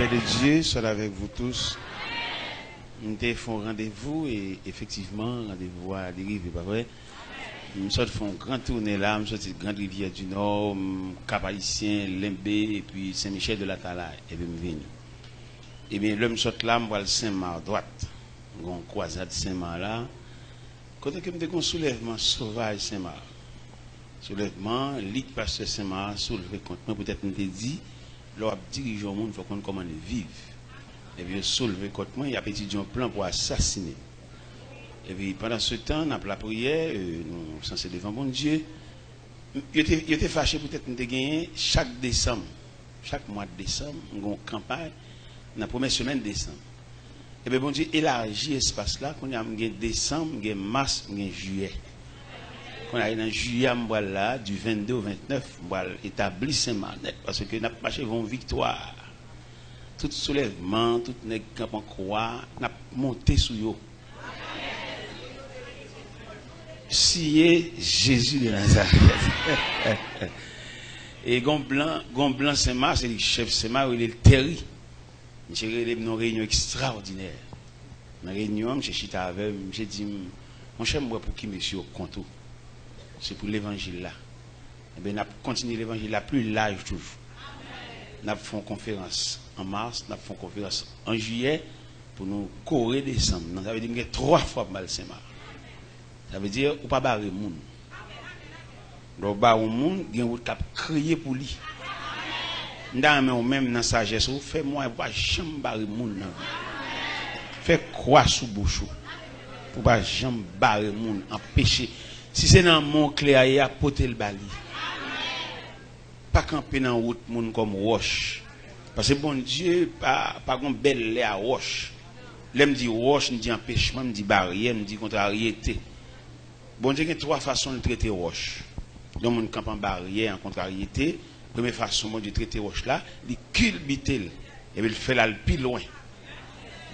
Paix de Dieu soit avec vous tous. Nous avons un rendez-vous et effectivement, rendez-vous à dérive, pas vrai? Nous faisons un grand tournée là, nous sommes Grande Rivière du Nord, Cap-Haïtien, Limbé et puis Saint-Michel de la Talaye. Et puis nous venons. Et bien, l'homme sort là, moi le Saint-Marc droite. Nous avons une croisade Saint-Marc là. Quand nous avons un soulèvement sauvage Saint-Marc. Soulèvement, l'île pasteur Saint-Marc, soulevé contre moi, peut-être nous avons dit, l'on dirige au monde, il faut qu'on comment vivre. Et puis, soulevé contre moi, il y a étudié un plan pour assassiner. Et puis, pendant ce temps, dans la prière, nous sommes censés devant mon Dieu. Il était fâché, peut-être nous avons gagné chaque décembre, chaque mois de décembre, nous avons une campagne, dans la première semaine de décembre. Et bien, bon Dieu élargit l'espace là, qu'on a un décembre, un mars, un juillet. Quand on a dans juillet, là, du 22 au 29, on va établir Saint-Marc, parce que nous avons marché une victoire. Tout soulèvement, tout nèg camp en croix, n'a monté sous yo. Sillé Jésus de Nazareth. Et gon blanc Saint-Marc, c'est le chef Saint-Marc, il est le terri. J'ai une réunion extraordinaire. Dans la réunion, j'ai chita avec, j'ai dit, mon cher, moi pour qui monsieur compte? C'est pour l'évangile là. Et bien, on continue l'évangile là plus large toujours. Nous fait une conférence en mars, nous fait une conférence en juillet pour nous courir décembre. Ça veut dire qu'il y a 3 fois mal Saint-Marc. Ça veut dire qu'on ne peut pas barrer le monde. Donc, barrer le monde, il y a un cap crier pour lui. Nous même dans la sagesse, fais-moi pas jamais barrer le monde. Fais quoi sous bouche pour pas jamais barrer le monde, empêcher. Si c'est dans mon clair, il y a porter le bali. Pas camper dans la route monde comme roche. Parce que bon Dieu, pas une belle lait à roche. Là, me dit roche, me dit empêchement, me dit barrière, me dit contrariété. Bon Dieu, il y a 3 façons de traiter roche. Donc, on campe en barrière, en contrariété. Première façon, bon Dieu, de traiter roche là, il culbiter. Et puis, il fait là le plus loin.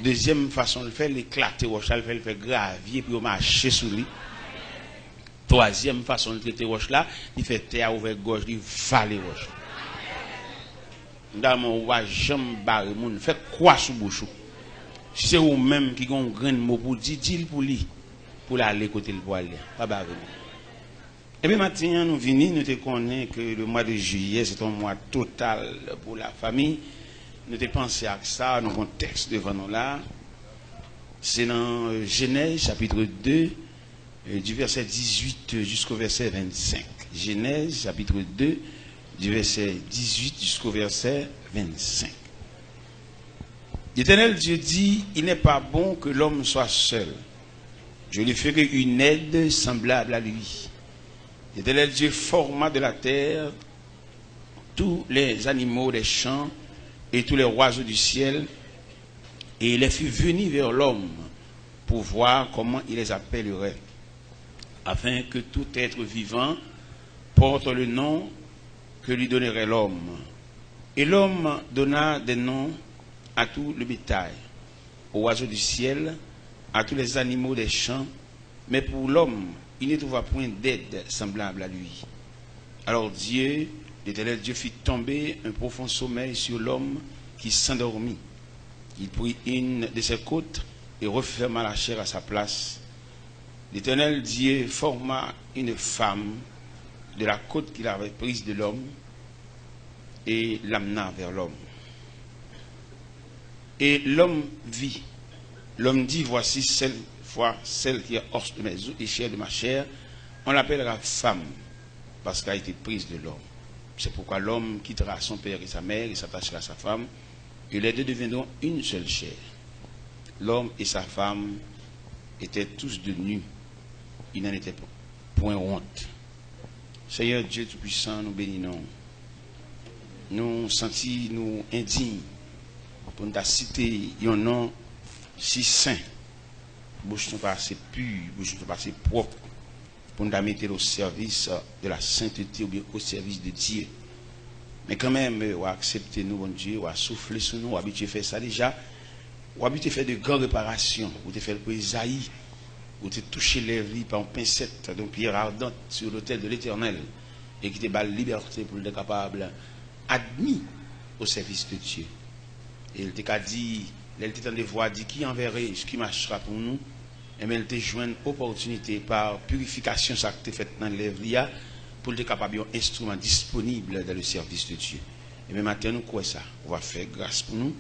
Deuxième façon, il fait l'éclater roche là, il fait gravier, puis il marcher sur lui. Troisième façon de traiter roche là, il fait terre ouvert gauche, il vale roche. Dans mon roi, jamais barre moun, fait quoi sous bouche. Si c'est vous même qui ont un grand mot pour dire, dis-le pour lui, pour aller côté le poil, pas barre. Et bien maintenant, nous venons, nous te connaissons que le mois de juillet, c'est un mois total pour la famille. Nous te pensé à ça, nous avons un texte devant nous là. C'est dans Genèse chapitre 2. Du verset 18 jusqu'au verset 25. Genèse, chapitre 2, du verset 18 jusqu'au verset 25. L'Éternel Dieu dit, il n'est pas bon que l'homme soit seul. Je lui ferai une aide semblable à lui. L'Éternel Dieu forma de la terre tous les animaux des champs et tous les oiseaux du ciel, et il les fit venir vers l'homme pour voir comment il les appellerait, afin que tout être vivant porte le nom que lui donnerait l'homme. Et l'homme donna des noms à tout le bétail, aux oiseaux du ciel, à tous les animaux des champs, mais pour l'homme, il ne trouva point d'aide semblable à lui. Alors Dieu, l'Éternel Dieu, fit tomber un profond sommeil sur l'homme qui s'endormit. Il prit une de ses côtes et referma la chair à sa place. L'Éternel Dieu forma une femme de la côte qu'il avait prise de l'homme et l'amena vers l'homme. Et l'homme vit. L'homme dit, voici celle qui est os de mes os et chair de ma chair. On l'appellera femme parce qu'elle a été prise de l'homme. C'est pourquoi l'homme quittera son père et sa mère et s'attachera à sa femme. Et les deux deviendront une seule chair. L'homme et sa femme étaient tous de nus. Il n'en était point honte. Seigneur Dieu Tout-Puissant, nous bénissons. Nous sentons nous indignes pour nous citer un nom si saint. Bouche nous pas assez pure, bouche nous pas assez propre pour nous mettre au service de la sainteté ou bien au service de Dieu. Mais quand même, on va accepter nous, bon Dieu, on va souffler sur nous, on va habituer à faire ça déjà. On va habituer à faire de grandes réparations, on va faire le Isaïe. Où tu touché les vies par une pincette d'une pierre ardente sur l'autel de l'Éternel et qui te bat la liberté pour être capable admis au service de Dieu. Et il t'a dit, elle t'a des voix dit qui enverrait, ce qui marchera pour nous. Et bien, elle t'a joué une opportunité par purification, ça que tu fait dans l'œuvre, pour être capable d'un instrument disponible dans le service de Dieu. Et bien maintenant, nous croyons ça. On va faire grâce pour nous,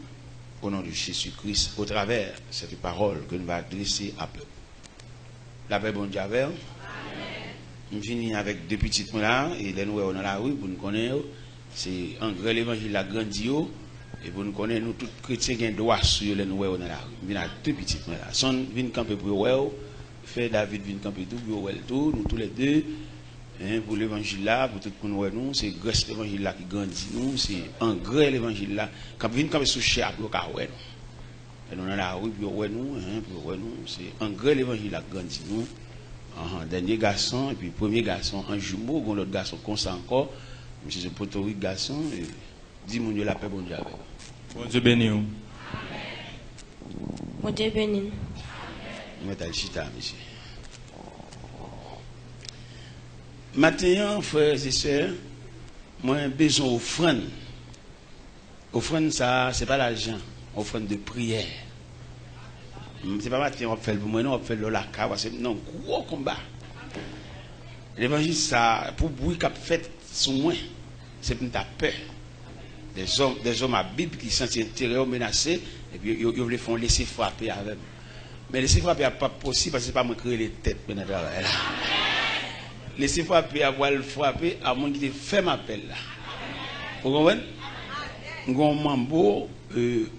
au nom de Jésus-Christ, au travers de cette parole que nous allons adresser à peu. La paix, bon Dieu, avec. Nous venons avec deux petites mots là, et les nous dans la rue pour nous connaître. C'est un grand évangile la grandio, et pour nous connaître, nous tous chrétiens qui ont droit sur les nous dans la rue. Nous venons avec deux petites mots là. Son vient camper pour eux, fait David vient camper tout, pour nous tous les deux. Pour l'évangile là, pour tout le monde, nous, c'est grâce à l'évangile là qui grandit nous, c'est un grand évangile là. Quand vient camper sous cher, nous, et nous dans la rue, pour nous, c'est un grand évangile là qui grandit nous. Dernier garçon, et puis premier garçon, un jumeau, l'autre garçon comme ça encore. Monsieur ce potorique garçon, et dis mon Dieu la paix, bon Dieu avec. Bon Dieu béni. Bon Dieu béni. Nous mettons le chita, monsieur. Maintenant, frères et sœurs, moi j'ai besoin d'offrande. Offrande, ça, c'est pas l'argent. Offrande de prière. C'est pas matin, on va faire pour moi, non, on va faire le laca, c'est non, gros combat. L'évangile, ça, pour bruit qu'a fait sous moi, c'est pour ta peur. Des hommes à Bible qui sont intérieurs menacés, et puis ils veulent font laisser frapper avec. Mais laisser frapper n'est pas possible parce que c'est pas moi créer les têtes pendant le travail. Laisser frapper, avoir le frapper, à moins qu'il ait fait ma appel là. Vous comprenez? Gon Mambo,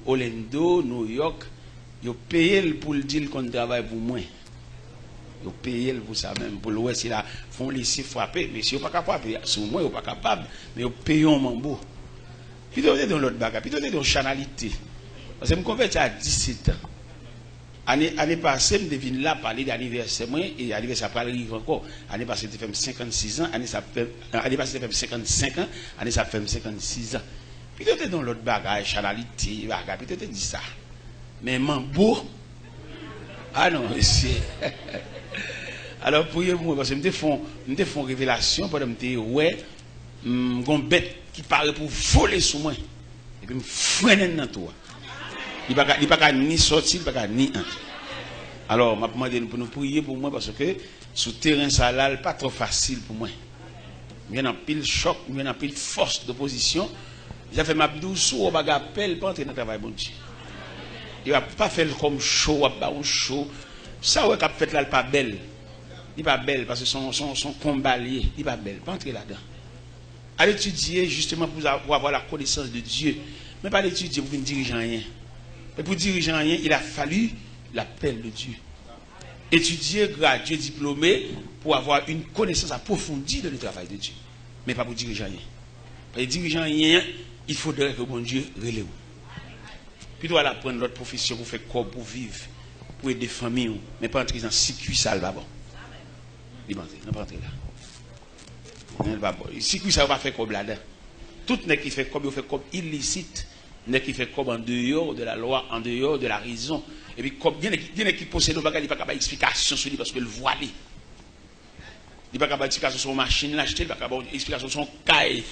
Orlando, New York. Ils payent pour le dire qu'on travaille pour moi. Ils payent pour ça même. Pour le si là, font laisser frapper. Mais si ils ne sont pas capables, sur moi, ils ne sont pas capables. Mais ils payent un mambo. Puis ils sont dans l'autre bagarre. Puis ils sont dans la chanalité. Parce que je me convertis à 17 ans. L'année passée, je devine là parler d'anniversaire. Et l'anniversaire après arrive encore. L'année passée, je fait 56 ans. L'année passée, je fait 55 ans. L'année ça fait 56 ans. Puis ils sont dans l'autre bagarre, chanalité, bagarre. Puis ils ont dit ça. Mais mambo, ah non, monsieur. Alors, priez-moi, parce que je me fais une révélation pendant que je me ouais, une bête qui paraît pour voler sur moi. Et puis, je me freine dans toi. Il ne peut pas ni sortir, il ne peut pas ni entrer. Alors, je me demande pour nous prier pour moi, parce que sur le terrain, ça n'est pas trop facile pour moi. Il y a un pile choc, il y a un pile force d'opposition. J'ai fait ma douce ou un appel pour entrer dans le travail, bon Dieu. Il ne va pas faire comme chaud, un show. Ça, ouais, qu'a fait là, il n'est pas belle. Il n'est pas belle parce que son combat lié, il n'est pas belle. Pas entrer là-dedans. À l'étudier justement pour avoir la connaissance de Dieu. Mais pas l'étudier pour ne diriger rien. Et pour diriger rien, il a fallu l'appel de Dieu. Étudier, graduer, diplômé, pour avoir une connaissance approfondie de le travail de Dieu. Mais pas pour diriger rien. Pour diriger rien, il faudrait que bon Dieu relève. Puis tu dois apprendre l'autre profession pour faire corps, pour vivre, pour aider des familles, mais pas entrer dans circuit sale, pas bon. Il va pas entrer là. Circuit sale, va faire comme là-dedans. Tout n'est qui fait comme, il fait comme illicite, n'est qui fait comme en dehors de la loi, en dehors de la raison. Et puis, comme il y en a qui possèdent nos bagages, il n'y a pas d'explication sur lui parce que le voile. Il n'y a pas d'explication sur la machine, l'acheter, il n'y a pas d'explication sur son caille,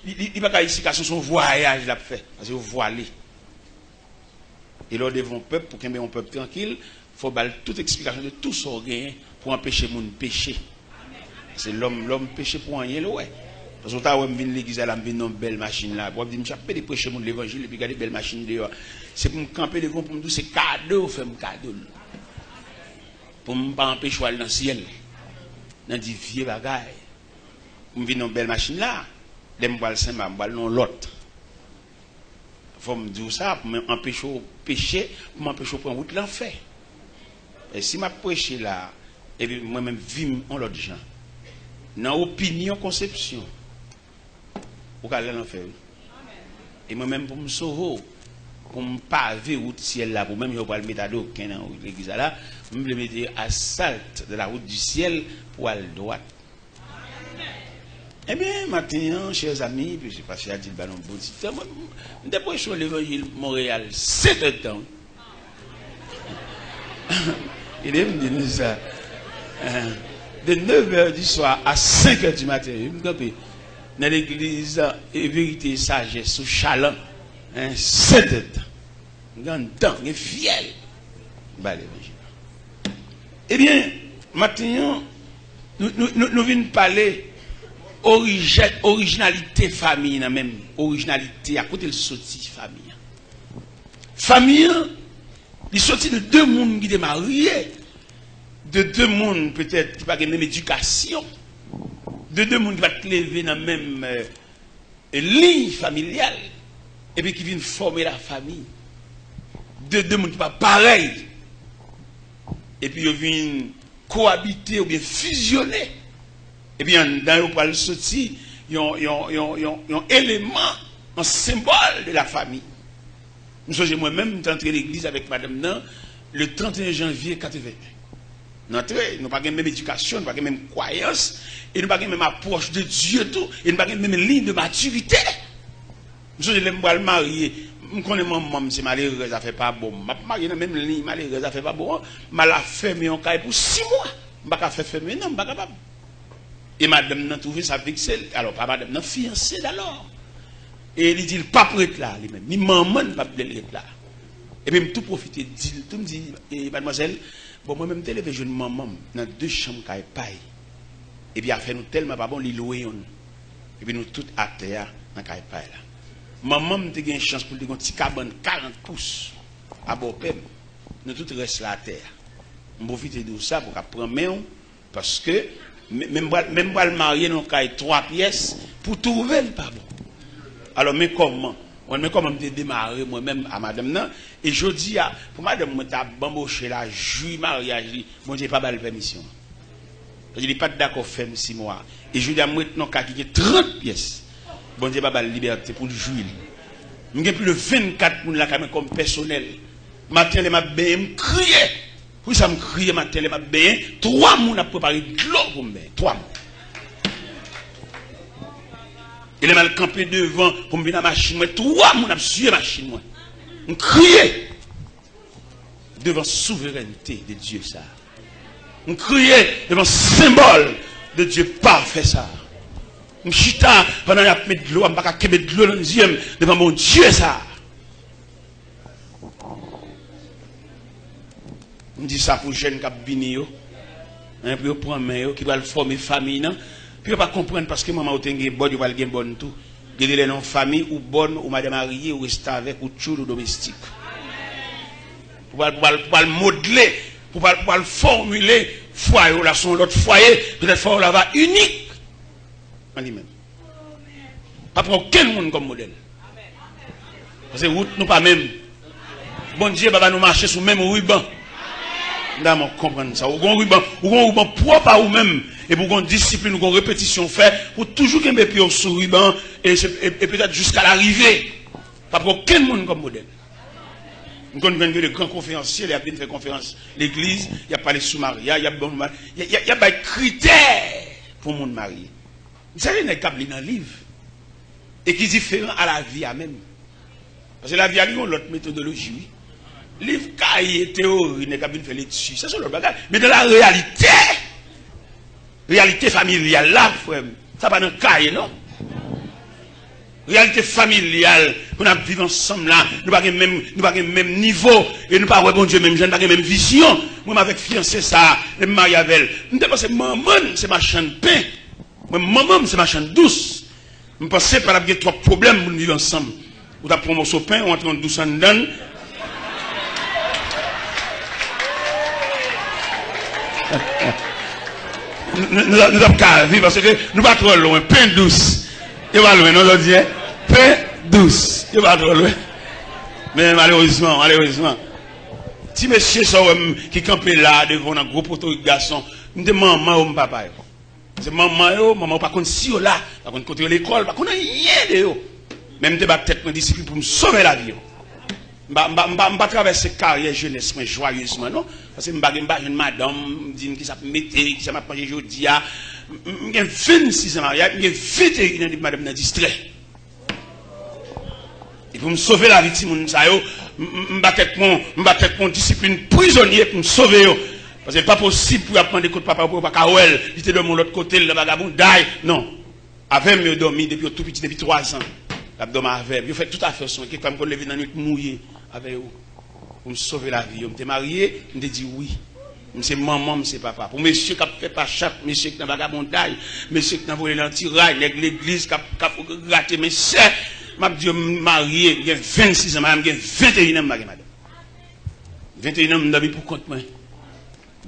il n'y a pas d'explication sur son voyage, l'a fait, parce que voilé. Et là, devant le peuple, pour qu'il y ait un peuple tranquille, il faut toute explication de tout ce gain pour empêcher mon péché. C'est l'homme péché pour rien, ouais. Parce que quand je viens à l'église, je viens une belle machine là. Pour dire, je vais prêcher mon l'évangile et puis garder une belle machine dehors. C'est pour me camper devant, pour me dire, c'est cadeau, fait un cadeau. Pour ne pas empêcher d'aller dans le ciel. Dans des vieux bagailles. Pour me venir une belle machine là, je vais me voir Saint-Marc, je vais dans l'autre. Il faut me dire ça pour m'empêcher de pécher, pour m'empêcher de prendre route l'enfer. Et si je prêche là, et puis moi-même vivre en l'autre gens, dans l'opinion, conception, pour aller l'enfer. Et moi-même pour me sauver, pour me paver route ciel là, pour même je vais le mettre à dos, dans l'église là, je vais me mettre à salte de la route du ciel pour aller droite. Eh bien, maintenant, chers amis, puis je sais pas si dit le ballon bon temps, depuis sur l'évangile Montréal, 7 heures de temps. Il est venu nous ça. De 9h du soir à 5h du matin. Dans l'église, et vérité sagesse, sous Chaland, 7 heures de temps. Grand temps, un fiel. Bah, l'évangile. Eh bien, maintenant, nous venons parler originalité famille, même originalité à côté de sortie famille. Famille, il sortit de deux mondes qui étaient mariés, de deux mondes peut-être qui n'ont pas la même éducation, de deux mondes qui vont te lever dans la même ligne familiale, et puis qui viennent former la famille. De deux mondes qui ne sont pas pareils, et puis ils viennent cohabiter ou bien fusionner. Et bien, dans le sorti, il y a un élément, un symbole de la famille. Moi-même, j'ai entré à l'église avec madame Nan le 31 janvier 81. Nous n'avons pas la même éducation, nous n'avons pas la même croyance, et nous n'avons pas la même approche de Dieu, tout, et nous n'avons pas la même ligne de maturité. Je l'aime pas le marier. Je connais mon maman, c'est malheureux, ça fait pas bon. Je marié dans la même ligne, malheureux, ça fait pas bon. Je l'ai fermé en caille pour 6 mois. Je ne peux pas faire fermer, non, je ne suis pas capable. Et madame n'a trouvé ça vexé. Alors, pas madame n'a fiancé d'alors. Et il dit, pas prête là, lui-même. Ni maman ne pas prête là. Et puis, tout profiter, tout me dit, mademoiselle, bon, moi-même, je suis jeune maman, dans 2 chambres qui paille. Et puis, après, nous tellement pas bon, les louer. Et puis, nous tous à terre, dans la paille là. Maman, je eu une chance pour dire un petit cabane 40 pouces à Bopem. Nous tous restons là à terre. Je profite de ça pour prendre main, parce que même pas le marier dans 3 pièces pour trouver le pas bon. Alors, mais comment je démarrer moi-même à madame nan, et je dis pour madame, je t'ai bamboché la juillet mariage, bon Dieu pas de permission. Je dis pas d'accord faire 6 mois. Et je dis à maintenant qu'il y a 30 pièces. Bon Dieu pas de liberté pour le juillet. Je plus de 24 pour la caméra comme personnel. Matin les m'a bien crié. Oui, ça me crie matin les m'a bien. 3 moun a préparé de l'eau pour me baigner. 3 moun. Il est mal campé devant pour me venir à la machine. 3 moun a suivi la machine. Je crié devant la souveraineté de Dieu ça. Je crié devant le symbole de Dieu parfait ça. Je chita pendant que je mets de l'eau, je ne peux pas mettre de l'eau dans les yeux devant mon Dieu ça. Je dis ça pour les jeunes qui ont venu, pour prendre main, qui veulent former famille. Puis ils ne pas comprendre parce que maman a une bonne, ils veulent une bonne tout. Ils ont une famille ou bonne, ou madame mariée, ou rester avec, ou tchou, ou domestique. Pour le modeler, pour le formuler, foyer, ou là, son l'autre foyer, peut-être foyer là va unique. En lui-même. Pas pour aucun monde comme modèle. Parce que nous pas même. Bon Dieu va nous marcher sur le même ruban. Nous devons comprendre ça. Ou un ruban propre à vous-même. Et pour une discipline, ou une répétition fait, pour toujours qu'il y ait un sur ruban et peut-être jusqu'à l'arrivée. Pas pour aucun monde comme modèle. Nous connaissons les grands conférenciers, il y a bien fait conférence l'église, il y a parlé sous Maria, il y a des critères pour le monde marié. Vous savez, il y a un dans le livre. Et qui est différent à la vie à même. Parce que la vie a une autre méthodologie. Oui. Le livre cahier, théorie, il n'y a pas fait là-dessus. C'est ça le bagage. Mais dans la réalité familiale, là, ça va dans le cahier, non? Réalité familiale, nous vivons ensemble là, nous n'avons pas le même niveau, et nous n'avons pas bon Dieu, même jeune, pas la même vision. Moi, avec fiancé ça, et marié avec elle. Je pense que maman, c'est ma chaîne de pain. Maman, c'est ma chaîne douce. Je pense que par exemple, 3 problèmes pour nous vivre ensemble. Ou t'as pris un morceau de pain, ou entre douce en dedans. Nous avons qu'à vivre parce que nous ne pas trop loin. Pain douce. Il va loin, nous dit pain douce. Il va trop loin. Mais malheureusement. Si monsieur qui campait là devant un gros poteau de garçon, nous demandons maman ou papa. C'est maman pas contre si là, pas contre côté l'école, pas contre rien de yo. Même débat tête mon discipline pour me sauver la vie. M'pa traverser carrière jeunesse mais joyeusement non parce que m'pa une madame dit qui ça mettre qui ça m'a manger jodi a j'ai 26 ans mariage j'ai 21 ans madame n'a distrait. Et pour me sauver la vie de moun sa yo m'pa tête mon discipline prisonnier pour me sauver yo. Parce que c'est pas possible pour apprendre des coups de papa pour pas kawel, il était de mon autre côté le vagabond die. Non. Avec me dormi depuis tout petit depuis 3 ans. L'abdomen avec, il fait tout à fait son qui comme qu'on lever dans nuit mouillé. avec vous. Pour me sauver la vie. Je me marié, je me dit oui. C'est maman, c'est papa. Pour monsieur qui a fait pas chaque, monsieur qui a vagabondage, monsieur qui a volé l'antirail, l'église qui a gratté mes sœurs, m'a dit marié, j'ai 26 ans, j'ai 21 ans, madame. 21 ans, je suis pour compte moi.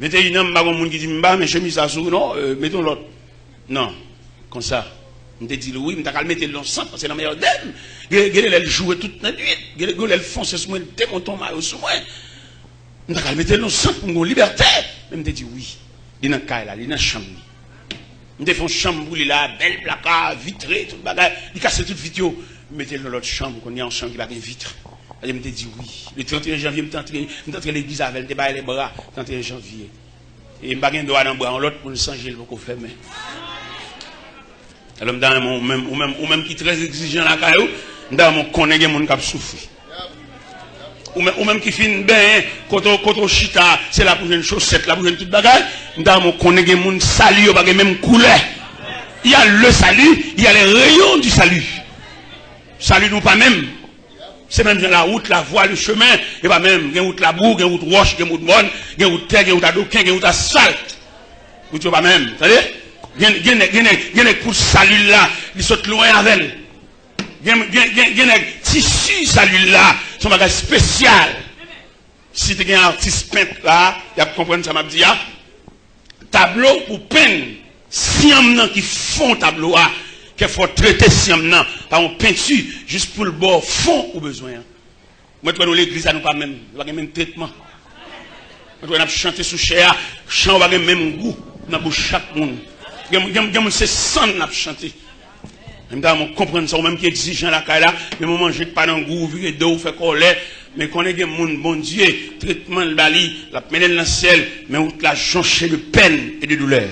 21 ans, je suis monde qui dit, mais chemise à sous, non, mettons l'autre. Non, comme ça. Je me dit oui, je me mettre l'ensemble, parce que c'est la meilleure d'elle. Elle jouait toute la nuit, elle fonce sur moi, elle démonte mon maillot sur moi. Je me mettre l'ensemble pour mon liberté. Je me dit oui. Il est dans le cas, il est dans la chambre. Je me fait une chambre, il a belle placard, vitrée, tout le bagage. Il casse toute vidéo. Mettez-le dans l'autre chambre, qu'on est en chambre qui va bien vitre. Je me dit oui. Le 31 janvier, je me suis l'église avec les bras. 31 janvier. Et je me suis dans le bras, l'autre pour le changer, pour qu'on fait. Alors, ou même qui est très exigeant la caillou, dans mon connaît des gens qui souffrent. Ou même qui finit bien, quand on chita, c'est là pour une chaussette, là pour une toute bagage, dans mon connaît des gens salut, pas même couleur. Il y a le salut, il y a les rayons du salut. Salut nous pas même. C'est même la route, la voie, le chemin, et pas même, il y a route la boue, il y a route roche, il y a route bonne, il y a route terre, il y a route adoquin, il y a route asphalte. Vous ne pas même, vous savez? Il y a pour salut là, ils sont loin avec elle. Il y a un tissu salut là, son bagage spécial. Si tu as un artiste peintre là, il y a comprendre ça m'a dit, tableau pour peindre, siam qui font tableau là, qu'il faut traiter siam par une peinture, juste pour le bord fond au besoin. Moi, dans l'église, ça nous pas même, pas même traitement. Moi, on a chanté sous chair, chant pas même goût dans bouche chaque monde. C'est sans n'a chanté. Même dans mon comprendre ça, même qui est exigeant la caille là, mais moi manger pas dans goût, virer d'eau, faire colère, mais qu'on est des monde bon Dieu, traitement de bali, la peine dans le ciel, mais on la jonché de peine et de douleur.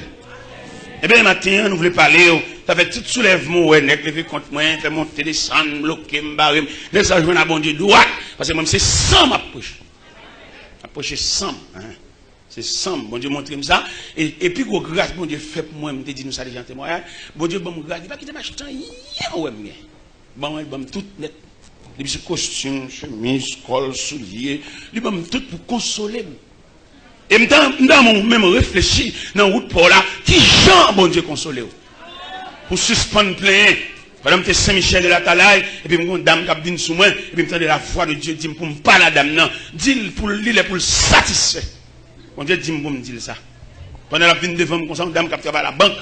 Eh bien, matin, nous voulons parler, ça fait tout soulèvement, ouais, lever contre moi, faire monter, descendre, bloquer, me barrer, laisse ça jouer à bon Dieu droite, parce que même c'est sans m'approcher. Approcher sans, hein. C'est sans, bon Dieu montre ça. Et puis, grâce, bon Dieu fait pour moi, je me dis nous ça déjà en témoignage. Bon Dieu, bon, grâce, il va quitter ma chute, ouais, bon, tout net. Les petits costumes, chemise, col, souliers, il va tout pour consoler. Et dans mon même réfléchi, dans la route pour là, qui Jean, bon Dieu, consoler. Pour suspendre plein. Par exemple, Saint-Michel de la Talaye, et puis, une dame qui vient sous moi, et puis, je me la voix de Dieu, dit pour me parler à la dame, non. Dit pour lui, pour le satisfaire. Bon Dieu dit pour me dire ça. Pendant la vie devant me concerne, dame qui travaille à la banque,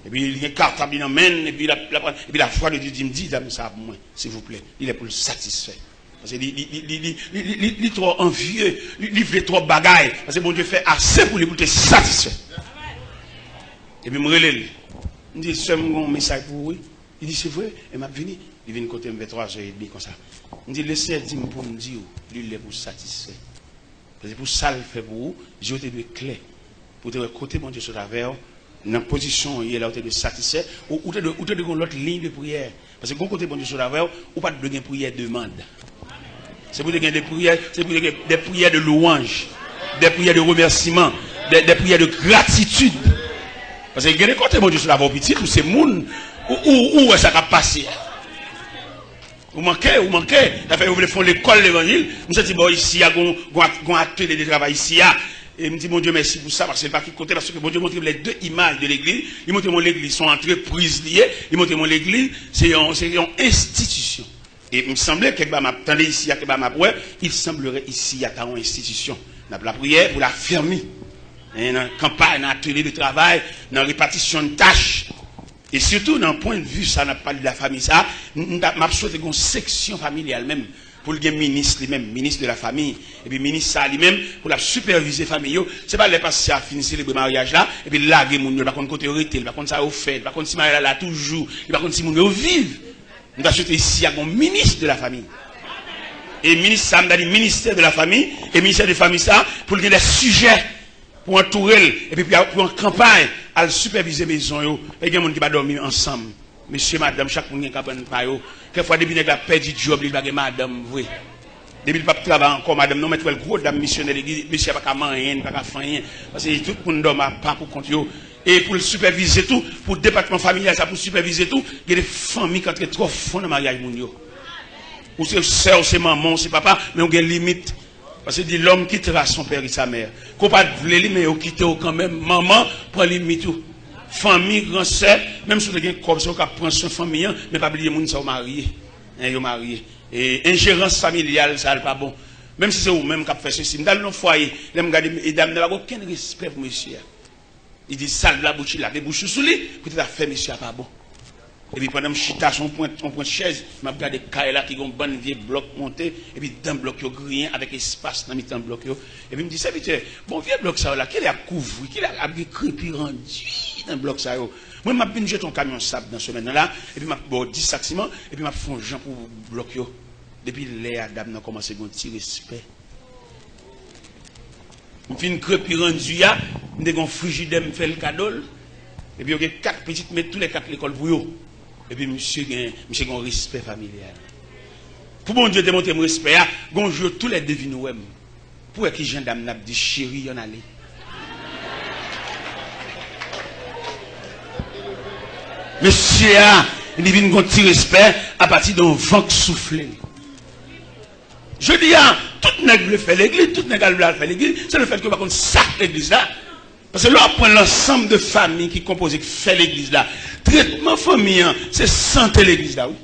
et puis il y a une carte à bien emmène, et puis la foi de Dieu dit, me dit, dame, ça pour moi, s'il vous plaît. Il est pour le satisfaire. Parce qu'il est trop envieux, il veut trop bagaille. Parce que bon Dieu fait assez pour lui pour te satisfaire. Et puis, je me relève. Je me dis, c'est un message pour vous. Il dit, c'est vrai, et m'a venu. Il vient côté vers 3h30 comme ça. Je me dis, laissez dire pour me dire, lui, il est pour satisfaire. Parce que pour ça, le fait pour vous, j'ai été de clé. Pour te côté, mon Dieu, sur la verre, dans la position, il est là, où tu es de satisfaire, ou tu es de l'autre ligne de prière. Parce que quand côté, mon Dieu, sur la verre, ou pas de prière demande. C'est pour des prières, c'est pour des prières de louange, des prières de remerciement, des prières de gratitude. Parce que il y a des côtés, mon Dieu, sur la verre petit, où c'est moun, où ça va passer. Vous manquez, ça fait vous voulez faire l'école l'évangile, nous avons dit bon ici il y a un atelier de travail ici et me dit mon Dieu merci pour ça parce que c'est pas qui côté parce que mon Dieu montre les deux images de l'église, il montre mon l'église sont entreprises liées, il montre mon l'église c'est une institution. Et il me semblait que m'attendait ici à que il semblerait ici à une institution. La prière pour la fermer. Dans la campagne, dans l'atelier de travail, dans la répartition de tâches. Et surtout, dans le point de vue, ça n'a pas de la famille, ça, m'a souhaité une section familiale même, pour le ministre lui-même, ministre de la famille, et puis ministre ça lui-même, pour la superviser famille. C'est pas les passer à finir le mariage là, et puis là, il n'y a pas de côté arrêté, il n'y a pas de ça au fait, il n'y a pas de si mariage là toujours, il n'y a pas de si moun vive. Nous avons souhaité ici à un ministre de la famille. Et ministre, ça m'a dit ministère de la famille, et ministère de la famille ça, pour qu'il y ait des sujets, pour entourer, et puis pour en campagne, à superviser les maisons, et il y a des gens qui vont dormir ensemble. Monsieur, madame, chaque monde qui a un pas. Quelquefois, depuis qu'il a perdu du job, il va dire madame, oui. Depuis qu'il n'a pas travaillé encore, madame, non, mais tu es le gros dame missionnaire, monsieur n'a pas qu'à rien, pas qu'à faire rien. Parce que tout le monde dort pas pour compte. Et pour le superviser tout, pour le département familial, ça pour superviser tout, il y a des familles qui sont trop fonds dans le mariage. Ou c'est sœur, ou c'est maman, ou c'est papa, mais on a une limite. Parce que dit l'homme quittera son père et sa mère. Qu'on pas de lui, mais on quitte quand même. Maman prend limite tout. Famille, grand sœur, même si vous avez un comme ça, on prend son famille, mais pas oublier les gens qui sont mariés. Ils sont mariés. Et ingérence familiale, ça n'est pas bon. Même si c'est vous-même qui avez fait ceci. Dans le foyer, les dames n'ont aucun respect pour monsieur. Il dit, sale la bouche, il a des bouches sous lui, peut-être fait monsieur pas bon. Et puis pendant que je suis on point de chaise, je me regarde des cailles qui ont un bon vieux bloc monté, et puis dans le bloc, il y a rien avec espace dans le bloc. Et puis il me dit, serviteur, bon vieux bloc ça là, qu'il a couvert, qu'il a crépi rendu dans le bloc ça. Moi, je vais jeter un camion sable dans ce moment-là, et puis je vais 10 sacs ciment, et puis je vais faire un gens pour le bloc. Depuis les Adam ont commencé à tirer respect. Je fais une crépi rendu, je fais un frigidaire, je fais le cadeau, et puis il y a 4 petites, mais tous les 4 l'école pour eux. Et puis, monsieur a un respect familial. Pour bon Dieu démontrer mon respect, on joue tous les devines. Pour qui gendarme n'a dit chérie, on allait. Monsieur il dit un petit respect à partir d'un vent soufflé. Je dis, tout nègre fait l'église, tout nègre fait l'église, c'est le fait que par contre, ça l'église là. Parce que là, on prend l'ensemble de familles qui composent, qui fait l'église là. Traitement famille, c'est santé l'église là, oui.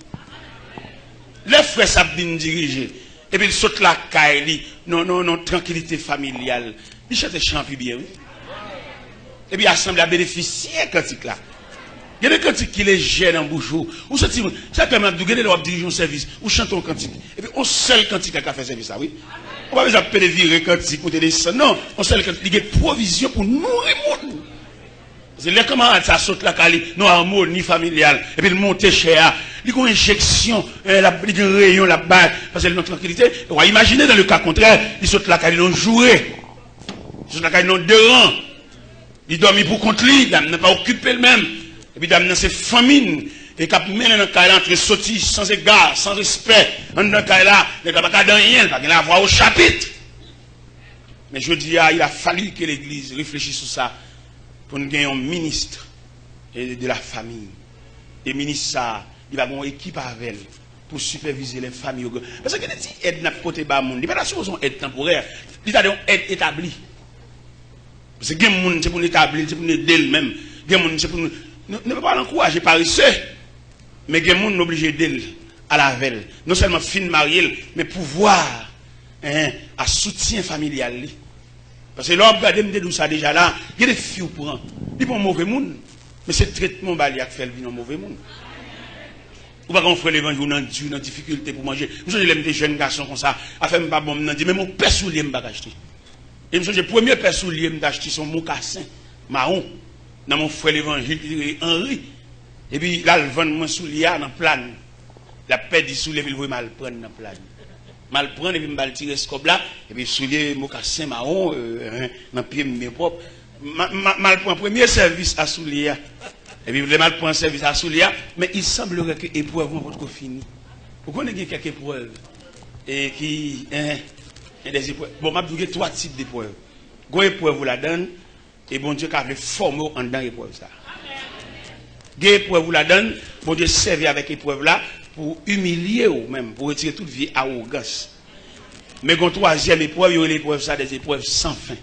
Les frères savent bien diriger. Et puis, ils sautent la caille, non, tranquillité familiale. Ils chantent champi bien, oui. Et puis, l'assemblée a bénéficié quand il là. Il y a des cantiques qui les gênent en bouchou. Ou ça permet de gagner leur diriger un service. Ou chanter un cantique. Et puis, on seul cantique qui a fait service là, oui. On va pas appeler virer cantique pour te descendre. Non, on seul cantique. Il y a des provisions pour nourrir le monde. Parce que les camarades, ça saute la cali, non harmonie familiale. Et puis, le monter cher. Il y a une injection, il y a un rayon là-bas. Parce que notre tranquillité. On va imaginer dans le cas contraire, il saute la cali, non jouer. Il saute la cali, non deux rangs. Il dormit pour contre lui, il n'a pas occupé le même. Et puis, dans ces famines, et quand mène dans le cas entre sortis sans égard, sans respect, dans le cas là, il n'y a pas de rien, il n'y a pas de au chapitre. Mais je dis, il a fallu que l'Église réfléchisse sur ça pour nous gagner un ministre de la famille. Et le ministre, ça, il va avoir une équipe avec elle pour superviser les familles. Parce que si aide n'a pas côté bas monde, il n'y a pas de aide temporaire, il y a une aide établie. Parce que les gens, c'est pour l'établir, c'est pour l'aider même. Les gens, c'est pour nous. Ne peut pas l'encourager par ici, mais les gens sont obligés d'aider à la veille. Non seulement fin marié, mais pouvoir à soutien familial. Parce que là, regardez, me ça déjà là, il y a des filles pour prendre. Ils sont mauvais monde, mais c'est le traitement qui fait le vin mauvais monde. Ou pas qu'on fait l'évangile dans difficulté pour manger. Je suis des jeunes garçons comme ça, à faire pas bon, me dit, mais mon père soulier me acheter. Et je suis le premier père soulier me acheter son mocassin marron. Dans mon frère l'évangile, Henri. Et puis là, le vend mon soulier dans le plan. La paix du soulier, il veut mal prendre dans le plan. Mal prendre, et puis il tirer ce cob là, et puis soulier, mocassin marron, dans le pied mes propres. Mal prendre premier service à soulier. Et puis le mal prendre service à soulier, mais il semblerait que l'épreuve va être finie. Pourquoi on a quelques épreuves? Et qui, des épreuves. Bon, je vais vous 3 types d'épreuves. Une épreuve, vous la donne. Et bon Dieu qui a formé en dedans l'épreuve ça. Des épreuves vous la donne, bon Dieu servir avec l'épreuve là pour humilier ou même pour retirer toute vie arrogance. Mais une 3e épreuve, il y a l'épreuve ça des épreuves sans fin.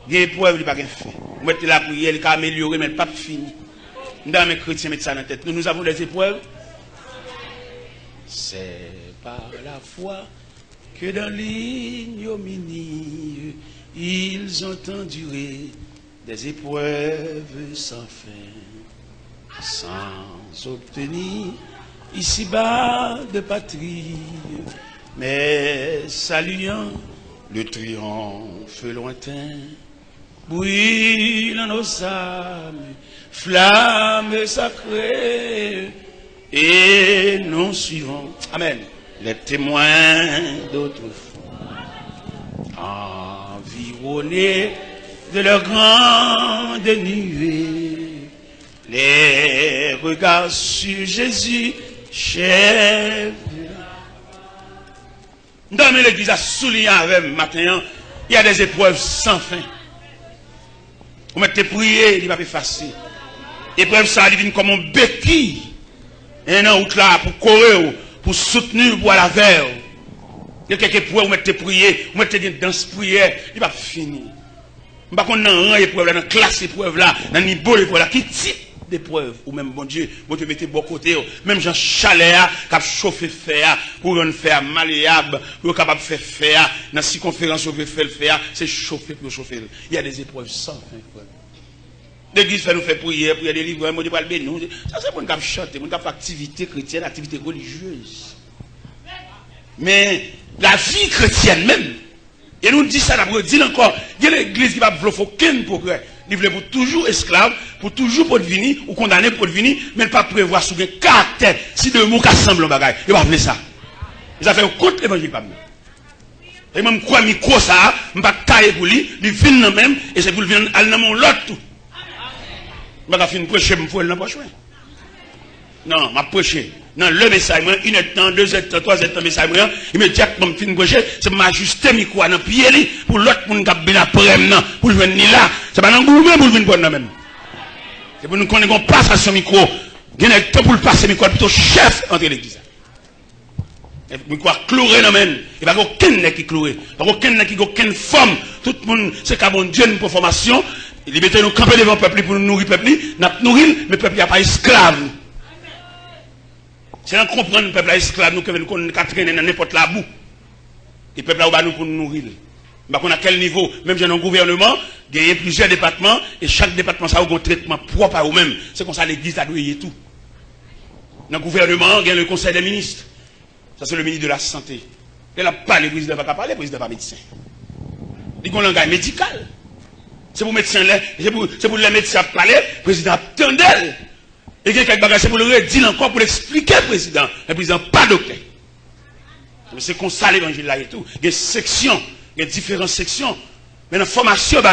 Des épreuves il n'y a pas de fin. Vous mettez la prière, il a amélioré mais pas fini. Dans mes chrétiens mettez ça dans la tête. Nous avons des épreuves. C'est par la foi que dans l'ignominie ils ont enduré des épreuves sans fin, sans obtenir ici-bas de patrie, mais saluant le triomphe lointain, brille dans nos âmes, flamme sacrée, et nous suivons, amen, les témoins d'autrefois. Environnés de leurs grandes nuées, les regards sur Jésus, chef. Dans l'église à souligner avec matin, il y a des épreuves sans fin. Vous mettez prier, il va pas facile. Épreuve ça, il vient comme un béquille. Un an ou là pour courir, pour soutenir, pour la vers. Il y a quelques épreuves, vous mettez prier, vous mettez dans ce prière, il va finir. Je ne sais pas si dans rang épreuve, dans la classe épreuve là, dans le niveau épreuve là, qui type d'épreuve, ou même bon Dieu mettez bon côté, même Jean Chalet, qui a chauffé fer, pour rendre fer malléable, pour capable de faire fer, dans la circonférence, vous pouvez faire le fer, c'est chauffer pour chauffer. Il y a des épreuves sans fin. L'église fait nous faire prier, prier des livres, mon Dieu va le bénir. Ça c'est pour nous chanter, pour nous faire activité chrétienne, activité religieuse. Mais la vie chrétienne même, et nous dit ça, nous dit encore, il y a l'église qui va vouloir aucun progrès. Il voulait pour toujours esclave, pour toujours pour devenir, ou condamné pour devenir, mais ne pas prévoir sur le caractère. Si deux mots qui assemblent en bagaille, il va appeler ça. Ils ont fait contre l'évangile pas même. Et même quoi, micro ça, je ne vais pas tailler pour lui, il vient même, et c'est pour lui venir aller dans mon lot tout. Je ne vais pas finir prêcher, je vais pas prêcher. Non, je vais prêcher. Non, le message, 1 heure de temps, 2 heures de temps, 3 heures de temps, message, immédiatement, je finis prêcher, c'est m'ajuster mes quoi dans le pied, pour l'autre, pour nous garder après, pour venir là. C'est pas dans le gourmet pour venir prendre même. C'est pour nous connaître qu'on passe à son micro. Il y a un temps pour le passer micro, plutôt chef entre l'église. Et micro chloré dans même. Il n'y a pas aucun qui chloré. Il n'y a aucun qui a aucune forme. Tout le monde, c'est qu'à bon Dieu, une formation. Il mettez nous camper devant le peuple pour nous nourrir le peuple. Nous nourrir, mais le peuple n'est pas esclave. C'est là qu'on comprend le peuple esclave, nous qu'on traîner dans n'importe la boue. Et le peuple là nous pour nous nourrir. Mais à quel niveau, même dans un gouvernement, il y a plusieurs départements, et chaque département ça a un traitement propre à eux-mêmes. C'est comme ça l'église a doué tout. Dans le gouvernement, il y a le conseil des ministres. Ça c'est le ministre de la santé. Il n'a pas le président, il n'a pas parler, le président n'est pas médecin. Il y a un langage médical. C'est pour les médecins, c'est pour les médecins parler, le président attendait. Et quelqu'un qui c'est pour le redire encore, pour l'expliquer au président. Le président pas docteur. C'est comme ça l'évangile là et tout. Il y a des sections, il y a différentes sections. Mais dans la formation, il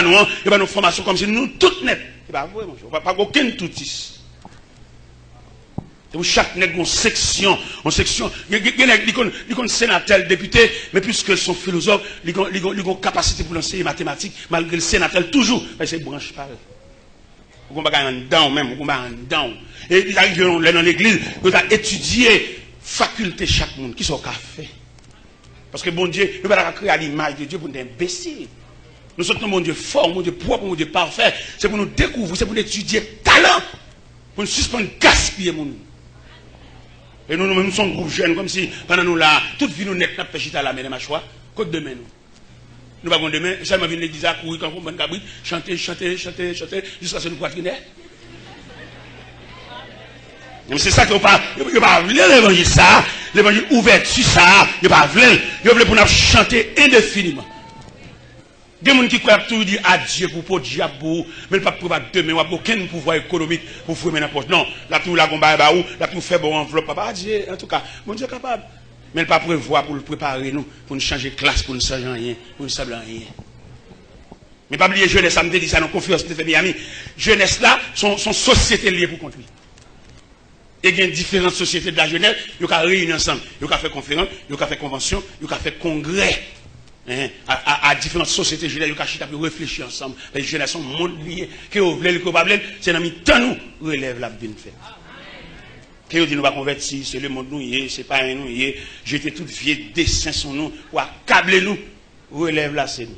y a une formation comme si nous toutes net. Il n'y a pas aucun toutis. Pour chaque nègre, une section. Il y a des sénateurs, députés, mais puisque sont philosophes, ils ont une capacité pour l'enseigner mathématiques, malgré le sénateur, toujours. Mais c'est branche pas. Vous avez un down même, vous avez un down. Et ils arrivent dans l'église, vous avez étudié faculté chaque monde. Qui sont fait? Parce que bon Dieu, nous allons créer à l'image de Dieu pour nous imbéciles. Nous sommes mon Dieu fort, mon Dieu propre, mon Dieu parfait. C'est pour nous découvrir, c'est pour nous étudier talent. Pour nous suspendre, gaspiller mon nous. Et nous sommes groupe jeunes, comme si pendant nous là, toute vie nous n'êtes pas péchita à la main de ma choix. Côte demain nous. Nous n'avons demain, seulement venir l'église à courir quand on va cabrit, chanter, jusqu'à ce que nous poitriner. Mais c'est ça qu'on parle. Il n'y a pas l'évangile ça, l'évangile ouvert sur ça, il n'y a pas il veut pour nous chanter indéfiniment. Des gens qui croient tout dire adieu pour diable, mais pas pour demain, ou aucun pouvoir économique pour faire n'importe. Non, la tout la gomba ba ou, la tout fait bon enveloppe, pas Dieu, en tout cas, mon Dieu est capable. Mais il pas prévoir pour le préparer nous, pour nous changer de classe, pour nous changer rien, pour nous savoir rien. Mais pas oublier jeunesse, ça me dit ça dans la conférence de Miami. Jeunesse là, son société liée pour conduire. Et il y a différentes sociétés de la jeunesse, ils ont réunir ensemble, ils ont fait conférence, ils ont fait convention, ils ont fait congrès. À différentes sociétés jeunesse, ils ont réfléchir ensemble. Les jeunesses sont monde liés, qui ont voulu, qui ont pas voulu, c'est dans temps nous relève la vie de faire. Qui ont dit nous va convertir, c'est le monde nous y est, c'est pas un nous y est, jeter tout vieux dessin sur nous, ou accabler nous, relève là c'est nous.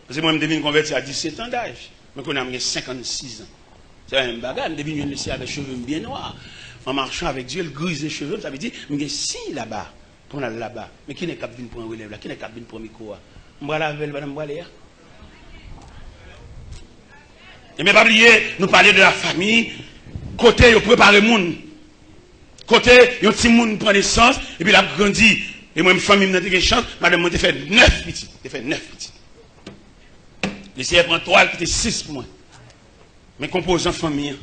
Parce que moi je me convertir à 17 ans d'âge, mais qu'on a 56 ans. C'est un bagage, je devine laisser avec cheveux bien noirs. En marchant avec Dieu, il grise les cheveux, ça veut dire, je suis si là-bas, qu'on a là-bas. Mais qui n'est capable de prendre relève là? Qui n'est capable de prendre micro? Je vais la veille, madame Boiléa. Et mais pas oublier, nous parler de la famille, côté, il prépare le monde. Côté, il y a un petit monde prend naissance, et puis il a grandi. Et moi, ma famille m'a donné chance, madame m'a fait 9 petits. Il fait 9 petits. Les elle prend 3, elle fait 6 pour moi. Mais composant famille.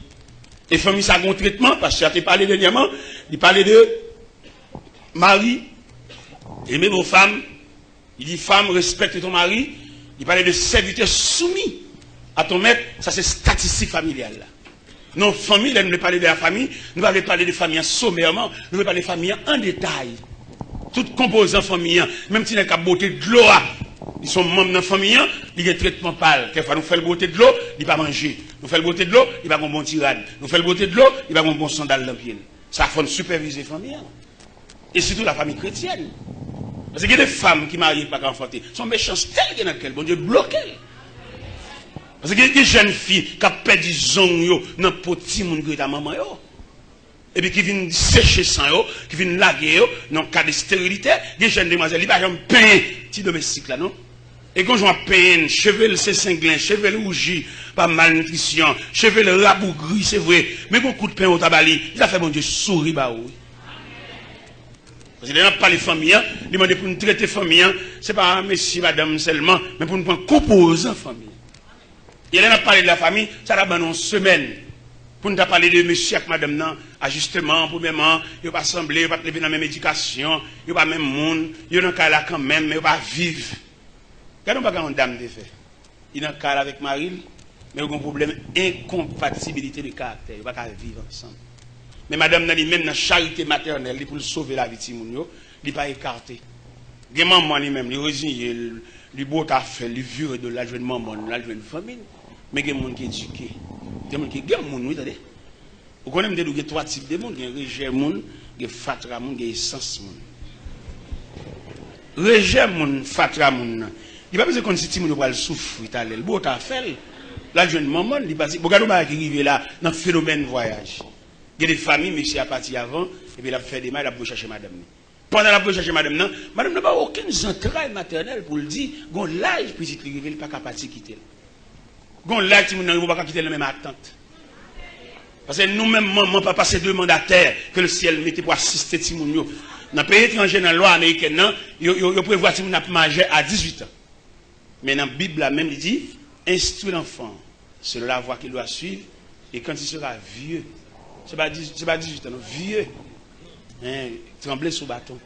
Et famille, ça a un traitement, parce que tu as parlé dernièrement, il parlait de mari, aimer vos femmes, il dit femme, respecte ton mari, il parlait de serviteur soumis à ton maître, ça c'est statistique familiale. Là. Non, famille, là, nous ne parler de la famille, nous allons parler de famille sommairement, nous allons parler de famille en détail. Tout composant famille, même si nous avons beauté de l'eau, ils sont membres de la famille, ils ont un traitement pâle. Quelquefois, nous faisons le beauté de l'eau, ils ne pas manger. Nous faisons le beauté de l'eau, ils ne pas un bon tirade. Nous faisons le beauté de l'eau, ils ne pas un bon sandal dans le pied. Ça faut superviser la famille. Et surtout la famille chrétienne. Parce qu'il y a des femmes qui marient pas enfanter. Sont méchancetés dans lequel bon Dieu bloque. Parce qu'il y a des jeunes filles qui ont perdu zong dans le petit monde qui est ta maman. Et puis qui viennent sécher sang, qui viennent laguer dans le cas de stérilité. Des jeunes demoiselles, ils ne vont pas payer petit domestique là, non? Et quand je vois peine, cheveux c'est cinglin, cheveux rougi, pas malnutrition, cheveux rabougri, c'est vrai. Mais quand coup de pain au tabali, il a fait bon Dieu sourire, bah oui. Parce qu'il n'a pas les familles, il demande pour nous traiter famille, c'est pas monsieur, madame seulement, mais pour nous prendre composant famille. Il n'a pas parlé de la famille, ça va dans une semaine. Pour nous parler de monsieur et madame, non, ajustement, pour même, il ne va pas sembler, il ne va pas lever dans la même éducation, il ne va pas même monde, il n'a pas là quand même, mais il va vivre. Regardons pas quand une dame de fait. Il est en cas avec Marie, mais il y a un problème d'incompatibilité de caractère. Il ne va pas vivre ensemble. Mais madame, même dans la charité maternelle, pour sauver la vie de Timounio, il n'est pas écarté. Il y a maman lui-même, il résigne, il beau à faire, il vieux de la jeune maman, la jeune famille. Mais il y a des gens qui sont éduqués. Il y a des gens qui sont éduqués. Oui, attendez. Vous connaissez qu'il y a trois types de monde. Il y a rejet, il y a fatra, il y a essence. Rejet, fatra, il n'y a pas besoin qu'on se tire pour le souffrir. Il beau à faire. La jeune maman, il passe. Regardez qui arrive là dans le phénomène voyage. Il y a des familles, monsieur a parti avant, et puis il a fait des mal, il a pu chercher madame. Pendant la chercher madame, madame n'a pas aucune entraille maternelle pour le dire, gon l'âge petite il n'est pas capable de quitter. Gon l'âge il ne pas quitter la même attente. Parce que nous-mêmes, maman, papa, c'est deux mandataires que le ciel mettait pour assister Timounio. Dans le pays étranger, dans la loi américaine, il prévoit que Timounio majeur à 18 ans. Mais dans la Bible, là même, il dit, instruis l'enfant selon la voie qu'il doit suivre, et quand il sera vieux, c'est pas 18 ans, vieux, hein, trembler sous bâton.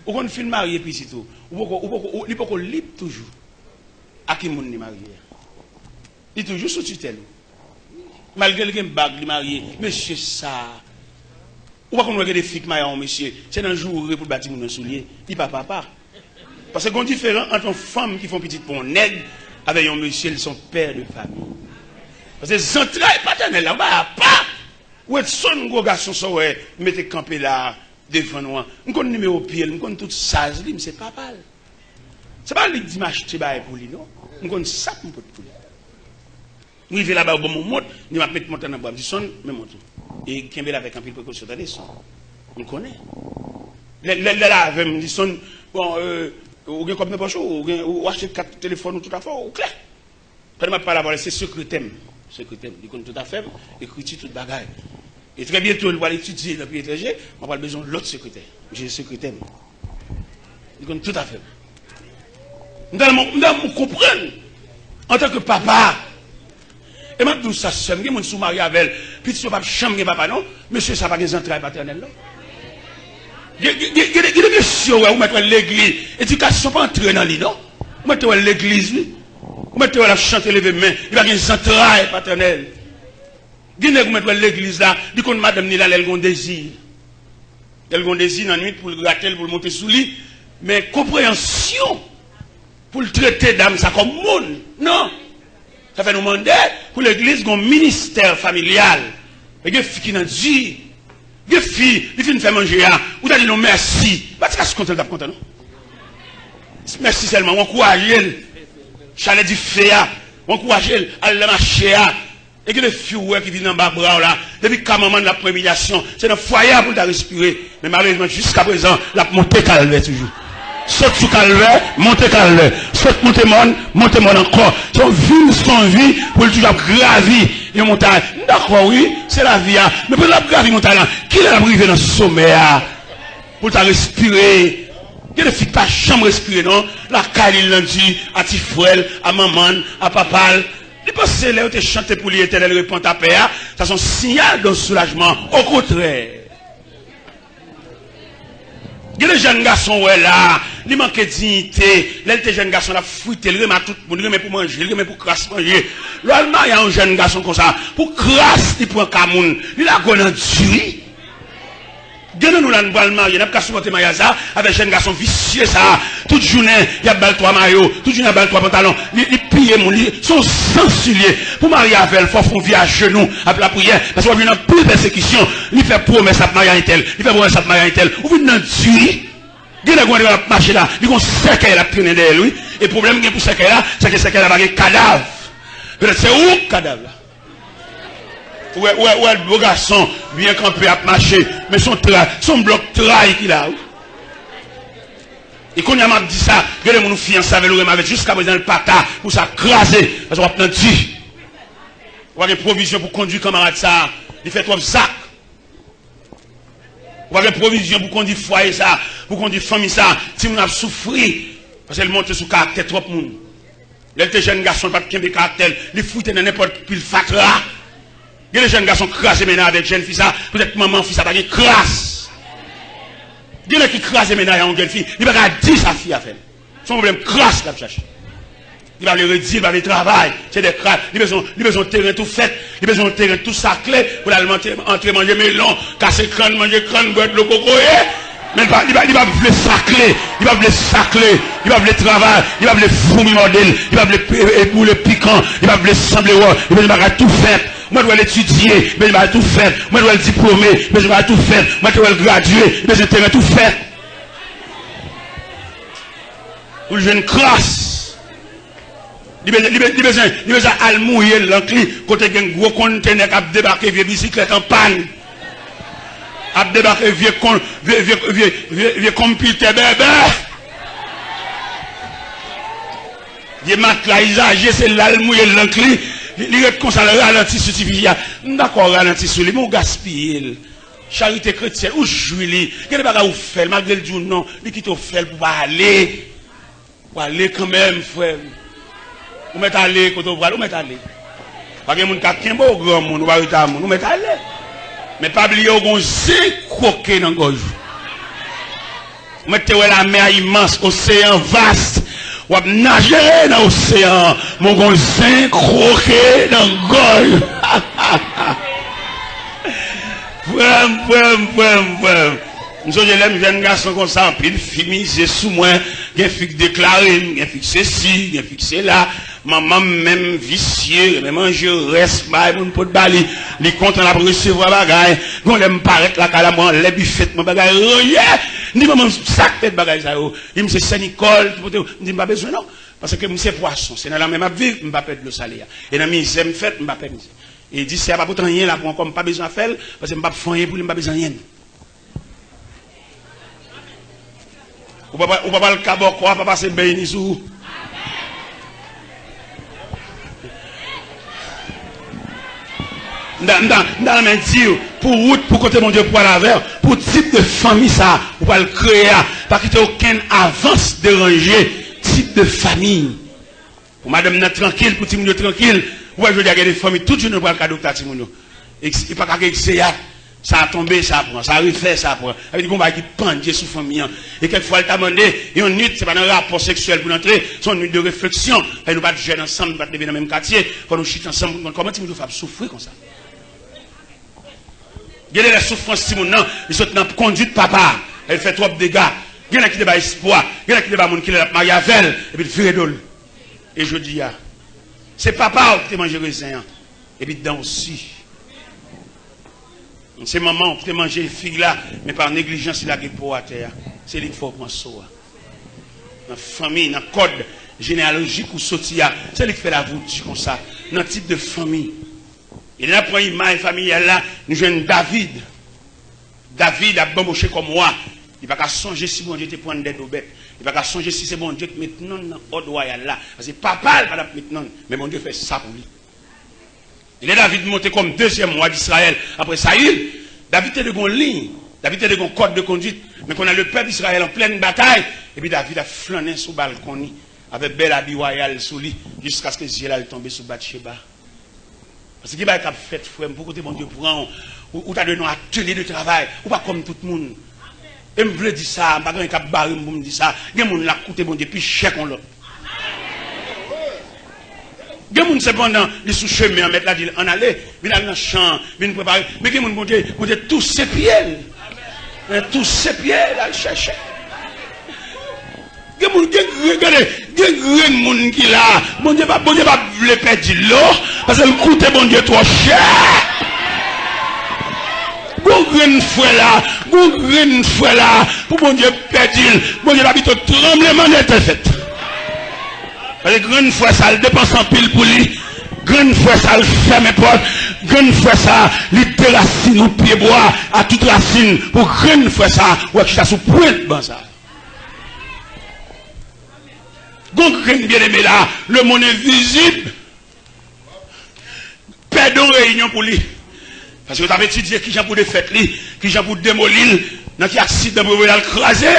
Ou qu'on filme marié, puis c'est tout. Ou il peut qu'on libre toujours. À qui moun ni marié? Il est toujours sous tutelle. Malgré qu'il y ait une bague, il est marié. Monsieur, ça. Ou pas qu'on voit des filles qui marient, monsieur. C'est un jour pour bâtir mon soulier. Il pas papa. Parce que c'est différent entre une femme qui font petite pour un nègre avec un monsieur, son père de famille. Parce que les entrailles paternelles là, pas. Ou est son gros garçon, ça, ouais, mettez campé là, devant nous. On connaît numéro pied, on connaît tout ça, mais c'est pas mal. C'est pas lui qui dit m'acheter pour lui, non? On connaît ça pour lui. Nous, il va là-bas au bon moment, il va mettre mon temps dans le bois, il dit son, mais mon tout. Et qui est avec un peu de précaution, on connaît. Là, il dit son, bon, ou bien comme n'importe ou acheter 4 téléphones tout à fait, ou clair. Quand je parle d'abord, c'est secrétaire. Secrétaire, il connaît tout à fait, écrit tout bagaille. Et très bientôt, il va l'étudier dans le pays étranger, on va besoin de l'autre secrétaire. J'ai un secrétaire. Il connaît tout à fait. Nous devons comprendre, en tant que papa, et maintenant, ça se fait, je suis marié avec elle, puis tu ne vas pas chambre papa, non? Monsieur, ça va pas des entrailles paternelles, non? Il y a des questions où mettre l'église. Éducation pas entrer dans l'île, non? Vous mettez l'église, vous mettez la chanter lever main, il va y avoir des entrailles paternelles. Vous mettez l'église là, du coup, madame Nila, elle a un désir. Elle a un désir dans la nuit pour le gratter, pour le monter sous lit. Mais compréhension pour le traiter d'âme, ça comme monde. Non. Ça fait nous demander pour l'église un ministère familial. Et il y a des filles qui n'ont dit, il y a des filles qui viennent faire manger, ou t'as dit non merci. Bah, tu es content non? Merci seulement, on encourage elle. Chalet du féa, on encourage elle, elle la marcher. Et que les filles qui viennent en bas bras là, depuis qu'à moment de la prémédiation, c'est un foyer pour ta respirer. Mais malheureusement, jusqu'à présent, la montée calvaire toujours. Saute sous calvaire, montez calvaire. Saute montez mon encore. Son vie pour toujours gravir une montagne. D'accord, oui, c'est la vie. Mais pour la gravir une montagne, qui l'a arrivé dans ce sommet pour ta respirer? Il y a des filles qui n'ont jamais respiré, non? La caille, il l'a dit, à Tifouel, à maman, à papa. Il pense que là où tu chanté pour l'éternel répond à paix, ça c'est un signal de soulagement. Au contraire. Il y a des jeunes garçons là, ils manquent de dignité. Les jeunes garçons là, fruité, ils remettent tout le monde, ils remettent pour manger, ils remettent pour crasse manger. L'Allemand, il y a un jeune garçon comme ça, pour crasse, il prend Camoun, il a gagné un Dieu. Gardez nous là, nous allons marier, nous allons supporter Mayaza avec un jeune garçon vicieux ça. Toute journée, il y a bal 3 maillots, toute journée, il y a bal 3 pantalons. Les pillés, mon lit, sont sensuliers. Pour marier avec elle, il faut faire vie à genoux, après la prière. Parce qu'on vient dans plus de persécution. Il fait promesse à marier un tel, il fait promesse à marier un tel. Ou vous dans Dieu. Gardez nous là, marcher là, il y a un cercueil à traîner derrière lui. Et le problème pour ce cercueil là, c'est que le cercueil là, il y a un cadavre. Peut-être c'est où le cadavre là? Ouais, le beau garçon, bien campé à marcher, mais son bloc trahi qu'il a. Et quand il m'a dit ça, regardez mon fiancé avec le avec jusqu'à présent le pata pour ça craser. Parce qu'on va dire, on va avoir des provisions pour conduire camarade ça. Il fait 3 sacs. On va avoir des provisions pour conduire foyer ça, pour conduire famille ça. Si on a souffri, parce qu'elle monte sur caractère trop monde. Les jeunes garçons pas de caractère, les foutent dans n'importe quel fatra. Il y a des jeunes garçons crasés maintenant avec jeunes filles ça, peut-être maman fille ça pas une crasse. Il y a qui crasent maintenant avec une jeune fille, il va pas dire sa fille à faire. Son problème crasse là chercher. Il va le redire, il va le travail, c'est des crasses, il a besoin de terrain tout fait, il a besoin de terrain tout saclé pour aller entrer manger melon, casser crâne, manger crâne, boire de l'eau coco. Mais il va vouloir sacler, il va vouloir sacler, il va vouloir travail, il va vouloir fourmi modèle, il va vouloir le piquant, il va vouloir sembler, il va tout faire. Moi, je dois l'étudier, mais je vais tout faire. Moi, je dois le diplômer, mais je vais tout faire. Moi, je dois le graduer, mais je vais tout faire. Ou je ne crasse. Il besoin de mouiller l'encli, côté un gros conteneur qui a débarqué vieux bicyclette en panne. A débarqué vieux computer bébé. Vieux matelas usagé, c'est l'almouiller l'encli. Il est comme ça, le ralenti sur Tivia. D'accord, ralenti sur lui, mais on gaspille. Charité chrétienne, ou jouer, quel est le bagage ou fait, malgré le jour, non, il quitte au fait pour aller. Pour aller quand même, frère. Vous mettez aller, quand vous allez, vous mettez aller. Parce que les gens qui ont un grand monde, vous mettez aller. Mais pas oublier qu'on s'est croqué dans la gorge. Vous mettez la mer immense, océan vaste. Ou à nager dans l'océan, mon gonzin croqué dans le gorge. Vraiment. Nous avons les jeunes garçons comme ça, puis ils finissent sous moi, ils ont fait déclarer, ils ont fixé ci, ils ont fixé là. Maman même vicieux, même manger reste, mon pot de bali, les comptes on a recevoir bagaille, quand l'aime paraître la calamance, les buffettes, mon bagaille, ni maman sac de bagaille ça, il me dit Saint-Nicole, il me dit pas besoin non, parce que c'est poisson, c'est dans la même vie, je ne vais pas perdre le salaire. Et dans mes amis fait, je ne vais pas perdre. Et il dit c'est pas pour rien là, pour encore pas besoin de faire, parce que je ne vais pas faire rien pour ne pas besoin de rien. Ou pas le cabot quoi, pas passer béni sous. Dans la main Dieu, pour route, pour côté mon Dieu, pour la verre, pour type de famille ça, pour pas le créer, pas qu'il n'y ait aucune avance dérangée, type de famille. Pour madame n'a tranquille, pour Timounio tranquille, ouais, je veux dire, il y a des familles, tout le monde pour le cadeau de Timounio. Et pas qu'il y ait ça a tombé, ça prend, ça a refait, ça prend. Avec des combats qui pendent sous famille. Et quelquefois, elle t'a demandé, et une nuit, c'est pas un rapport sexuel pour entrer, c'est une nuit de réflexion. Et nous pas de jeunes ensemble, nous pas de lever dans le même quartier, faut nous chiter ensemble. Comment tu me fais souffrir comme ça? Il y a des souffrances, Simon, non, ils sont dans la conduite papa, elle fait trop de dégâts. Il y en a qui débat espoir, il y en a qui débat mon qui l'a marié avec elle, et puis il fait d'ol. Et je dis, c'est papa qui te mange raisin, et puis dedans aussi. C'est maman qui te mange les filles là, mais par négligence, il a des poids à terre. C'est lui qu'il faut prendre ça. Dans la famille, dans le code généalogique ou sotia, c'est lui qui fait la route comme ça, dans le type de famille. Et là, pour une image familiale là, nous jouons David. David a bambouché comme moi. Il va pas songer si bon Dieu te prend d'aide aux bêtes. Il va pas songer si c'est bon Dieu qui maintenant dans l'ordre royal là. Parce que papa il va pas maintenant, mais mon Dieu fait ça pour lui. Il est David monté comme deuxième roi d'Israël après Saül. David est de bonne ligne. David est de bon code de conduite. Mais qu'on a le peuple d'Israël en pleine bataille. Et puis David a flâné sous le balcon avec bel habit royal sous lui jusqu'à ce que Zéla tombe sous Bathsheba. Parce qu'il va être fait, frère, pour que mon Dieu prend, ou tu as donné un atelier de travail, ou pas comme tout le monde. Et je veux dire ça, je ne vais pas me dire ça. Il y a des gens qui ont coûté mon Dieu, puis chèque on l'autre. Il y a des gens cependant, ils sont sous chemin, mettre la en aller, ils dans le champ, ils préparer. Mais il y a des gens qui ont tous ses pieds. Tous ses pieds, là, chercher. Il y a des gens qui là, bon Dieu pas le perdre l'eau, parce que le coût est bon Dieu trop cher. Une fois là, pour bon Dieu perdre, bon Dieu habite au tremblement de terre fait. Parce que une fois ça, le dépense en pile pour lui. Grande fois ça, le ferme porte. Grande fois ça, il déracine au pied bois à toute racine. Pour grande fois ça, ou à sous pointe dans ça. Donc, bien aimé là, le monde est visible. Perdons réunion pour lui. Parce que vous avez étudié qui j'ai pour défaire lui, qui j'ai pour démolir, dans qui accident pour le craser.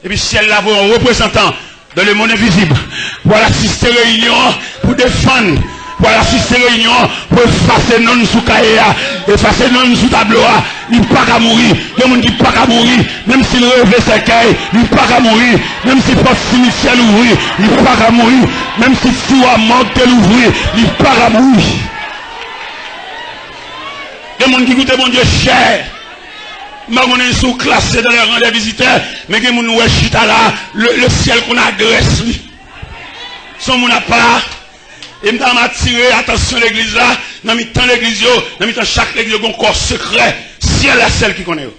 Et puis, si elle l'a un représentant dans le monde invisible, pour assister réunion, pour défendre, pour assister réunion, pour effacer non sous cahier, effacer non sous tableau, il n'est pas qu'à mourir. Il y a des gens qui ne sont pas qu'à mourir, même s'il rêve sa caille, il n'est pas qu'à mourir, même si porte initiale ouvrir, il n'est pas qu'à mourir, même si foua manque l'ouvrir, il n'est pas qu'à mourir. Il y a des gens qui goûtent mon Dieu cher. On est sous classé dans les rangs des visiteurs, mais il y a des gens qui sont là, le ciel qu'on adresse lui. Son mon pas. Et je m'a attiré attention l'église là, dans le temps l'église, dans le temps chaque église, il y a un corps secret. Ciel est celle qui connaît.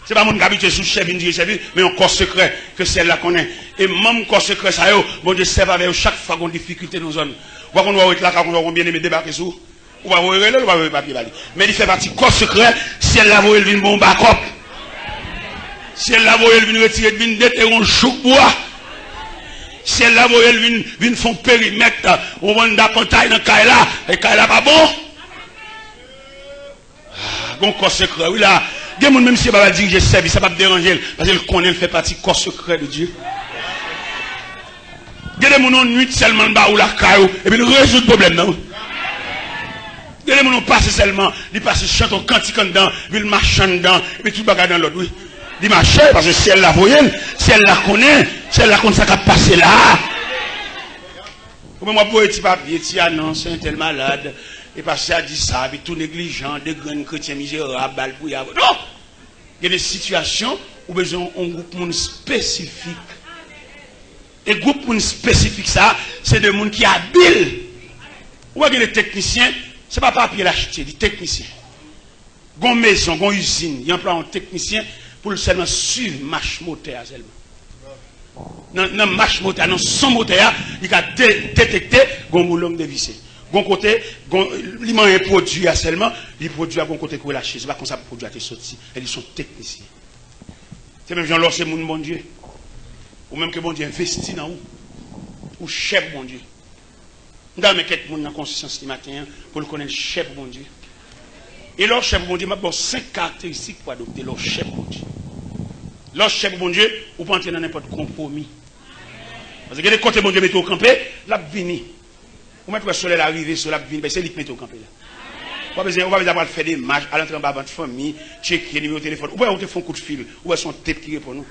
Ce n'est pas mon habitué sous chef, mais un corps secret que celle là connaît. Et même corps secret, ça y est, bon Dieu serve avec chaque fois qu'on a des difficultés dans nos zones. Ou qu'on va être là, qu'on va bien aimer débarquer sous. Ou va voir le, ou va voir le papier. Mais il fait partie du corps secret, si elle l'a vu, elle vient bon backup. Si elle l'a vu, elle vient retirer de déterrer un chouk bois. Si elle l'a vu, elle vient faire périmètre, on va d'appontaille dans Kaila, et Kaila pas bon. Bon corps secret, oui là. Il y a des gens, même si elle va diriger le service, ça va pas déranger, parce qu'elle connaît, elle fait partie du corps secret de Dieu. Il y a des gens qui ont nuit seulement ou la caillou, et puis ils résout le problème, non? Il y a des gens qui passent seulement, ils passent chantent au cantique dedans, ils marchent dedans, et puis tout le bagage dans l'autre, oui. Ils marchent, parce que si elle la voyait, si elle la connaît, ça va passer là. Moi, pour petit papier, tu annonces un tel malade, et passer à dire ça, et tout négligent, des grands chrétiens misérables, balbouillards. Non! Il y a des situations où besoin d'un groupe spécifique. Et groupe spécifique, ça, c'est des gens qui sont habiles. Ou il y a des techniciens, ce n'est pas papier l'acheter, des techniciens. Il y a une maison, il y a une usine, il y a un technicien pour seulement suivre marche moteur seulement. Dans marche moteur, dans son moteur, il a détecté un boulon de visser. Gon côté, il m'a un produit seulement, il produit à gon côté que lâcher. C'est pas comme ça le produit a été sorti. Ils sont techniciens. C'est même Jean-Laure, c'est mon bon Dieu. Ou même que bon Dieu investit dans vous. Ou chef bon Dieu. Nous avons quelques gens dans conscience ce matin pour le connaître chef bon Dieu. Et leur chef bon Dieu, m'a bon 5 caractéristiques pour adopter leur chef bon Dieu. Leur chef bon Dieu, vous pouvez entrer dans n'importe quel compromis. Parce que les côtés bon Dieu mettez au campé, là vini. Vous mettez le soleil arrivé, sur la vini, c'est lui qui met au campé là. On va besoin faire des matchs, à l'entrée de votre famille, checker le numéro de téléphone. Ou bien on te fait un coup de fil, ou est-ce son tête qui répond nous.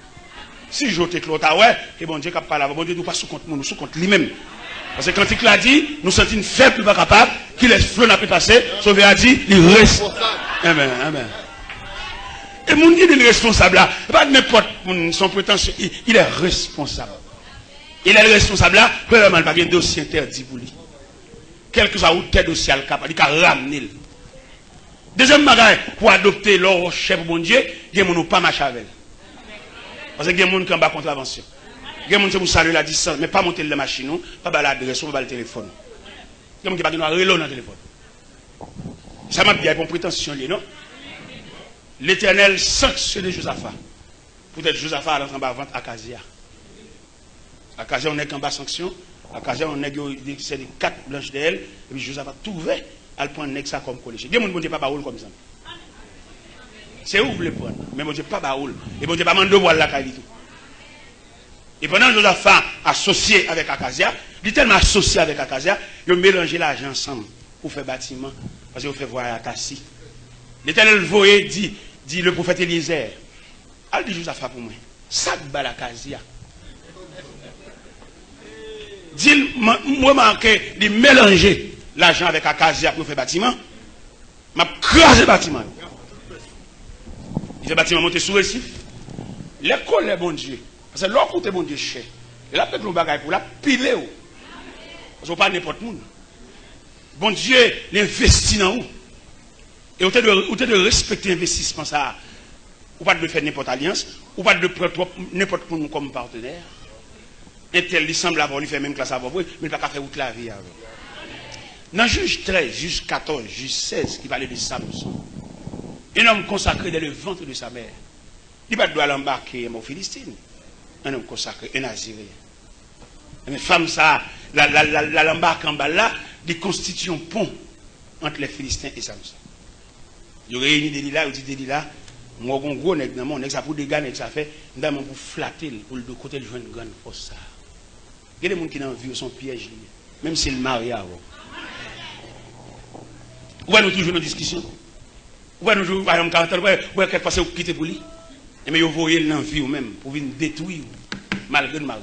Si je te l'autre, ouais, et bon Dieu qui parle, bon Dieu nous pas sous compte nous, sous compte lui-même. Parce que quand il l'a dit, nous sentons une faible, pas capable, qu'il laisse flot n'a pas passé, sauvé a dit, il reste. Amen, amen. Et mon Dieu est responsable là, pas n'importe son prétention, il est responsable. Il est responsable là, premièrement, il n'y a pas de dossier interdit pour lui. Quel que soit où tel dossier capable, il a ramené. Deuxième bagage, pour adopter leur chef bon Dieu, il y a des gens qui pas marcher avec. Parce qu'il y a des gens qui ont pas contravention. Il y a des gens qui saluent la distance, mais pas monter la machine, pas l'adresse, pas le téléphone. Il y a des gens qui ont pas relais dans le téléphone. Ça m'a bien pour prétention, non? L'Éternel sanctionne Josaphat. Peut-être Josaphat à l'entrée en vente à Casia. À Casia, on n'est qu'en bas sanction. À Casia, on est c'est des 4 blanches d'elle. Et puis Josaphat trouvait à le prendre ça comme collège. Il y a des gens qui ne pas baoul comme ça. C'est où vous voulez prendre? Mais bon Dieu pas baoul. Et bon Dieu pas mandé voir la caille tout. Et pendant Josaphat associé avec Acasia, il est tellement associé avec Acasia, il a mélangé l'argent ensemble pour faire bâtiment. Parce qu'il fait voir à Tassi. L'Éternel voyait, dit le prophète Eliezer. Elle dit Josaphat pour moi. Ça bat la Acasia. Dit, moi manqué de mélanger l'argent avec Acasia pour faire bâtiment. M'a crasé le bâtiment. ces bâtiments montés sous récif. L'école est bon Dieu. Parce que l'autre côté bon Dieu cher. Et là, peut-être le bagage pour la piler. Parce que pas n'importe qui. Bon Dieu l'investit dans vous. Et vous avez de respecter l'investissement ça. Ou pas de faire n'importe alliance. Ou pas de prendre n'importe qui comme partenaire. Un tel, il semble avoir lui fait même classe avant, mais il ne peut pas faire toute la vie avec. Dans Juge 13, Juge 14, Juge 16, qui parlait de Samson, un homme consacré dans le ventre de sa mère, il ne doit l'embarquer aux Philistines. Un homme consacré, un Naziré. Mais femme, ça, l'embarque en bas là, il constitue un pont entre les Philistins et Samson. Il réunit Delilah, il dit Delilah, moi, un gros nègre dans mon nègre, ça pour des gars, ça fait, pour flatter, pour le côté de jouer une grande force. Ça. Il y a des gens qui n'ont vu son piège, même s'il est marié avant. Où est-ce que nous toujours nos discussions? Où est-ce que nous toujours, par exemple, où est-ce que vous quittez pour lui? Et mais vous voyez l'envie ou même pour venir détruire malgré le mari.